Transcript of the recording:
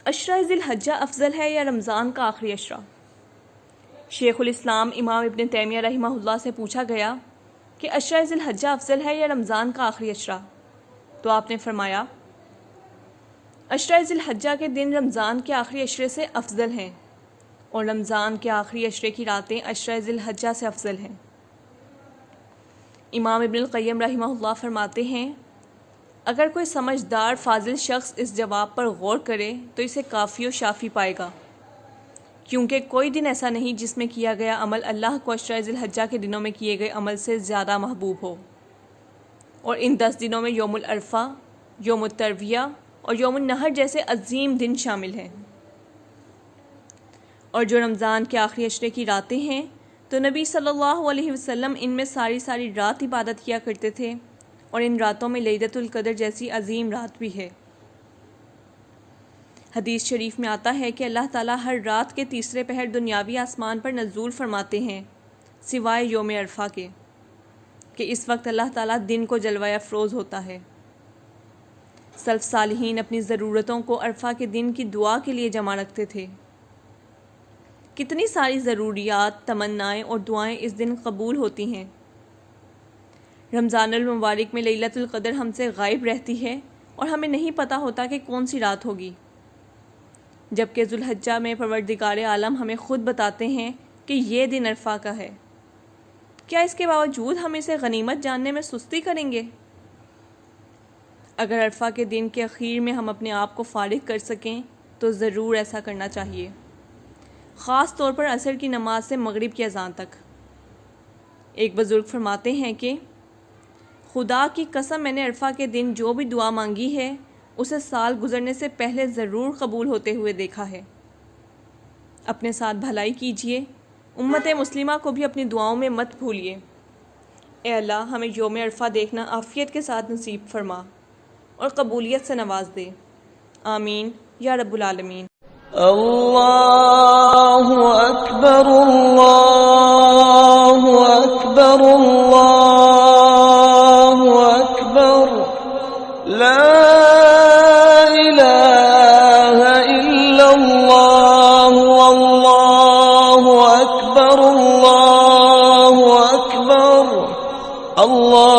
عشرہ ذی الحجہ افضل ہے یا رمضان کا آخری عشرہ؟ شیخ الاسلام امام ابن تیمیہ رحمہ اللہ سے پوچھا گیا کہ عشرہ ذی الحجہ افضل ہے یا رمضان کا آخری عشرہ؟ تو آپ نے فرمایا عشرہ ذی الحجہ کے دن رمضان کے آخری عشرے سے افضل ہیں اور رمضان کے آخری عشرے کی راتیں عشرہ ذی الحجہ سے افضل ہیں۔ امام ابن القیم رحمہ اللہ فرماتے ہیں اگر کوئی سمجھدار فاضل شخص اس جواب پر غور کرے تو اسے کافی و شافی پائے گا، کیونکہ کوئی دن ایسا نہیں جس میں کیا گیا عمل اللہ کو عشرہ ذی الحجہ کے دنوں میں کیے گئے عمل سے زیادہ محبوب ہو، اور ان 10 دنوں میں یوم العرفہ، یوم الترویہ اور یوم النحر جیسے عظیم دن شامل ہیں۔ اور جو رمضان کے آخری عشرے کی راتیں ہیں تو نبی صلی اللہ علیہ وسلم ان میں ساری رات عبادت کیا کرتے تھے، اور ان راتوں میں لیلۃ القدر جیسی عظیم رات بھی ہے۔ حدیث شریف میں آتا ہے کہ اللہ تعالیٰ ہر رات کے تیسرے پہر دنیاوی آسمان پر نزول فرماتے ہیں سوائے یوم عرفہ کے، کہ اس وقت اللہ تعالیٰ دن کو جلوہ افروز ہوتا ہے۔ سلف صالحین اپنی ضرورتوں کو عرفہ کے دن کی دعا کے لیے جمع رکھتے تھے۔ کتنی ساری ضروریات، تمنائیں اور دعائیں اس دن قبول ہوتی ہیں۔ رمضان المبارک میں لیلۃ القدر ہم سے غائب رہتی ہے اور ہمیں نہیں پتہ ہوتا کہ کون سی رات ہوگی، جبکہ ذو الحجہ میں پروردگار عالم ہمیں خود بتاتے ہیں کہ یہ دن عرفہ کا ہے۔ کیا اس کے باوجود ہم اسے غنیمت جاننے میں سستی کریں گے؟ اگر عرفہ کے دن کے اخیر میں ہم اپنے آپ کو فارغ کر سکیں تو ضرور ایسا کرنا چاہیے، خاص طور پر عصر کی نماز سے مغرب کی اذان تک۔ ایک بزرگ فرماتے ہیں کہ خدا کی قسم میں نے عرفہ کے دن جو بھی دعا مانگی ہے اسے سال گزرنے سے پہلے ضرور قبول ہوتے ہوئے دیکھا ہے۔ اپنے ساتھ بھلائی کیجیے، امت مسلمہ کو بھی اپنی دعاؤں میں مت بھولیے۔ اے اللہ ہمیں یوم عرفہ دیکھنا عافیت کے ساتھ نصیب فرما اور قبولیت سے نواز دے، آمین یا رب العالمین۔ اللہ اکبر اللہ اکبر اللہ اکبر، لا الہ الا اللہ واللہ اکبر اللہ اکبر، اللہ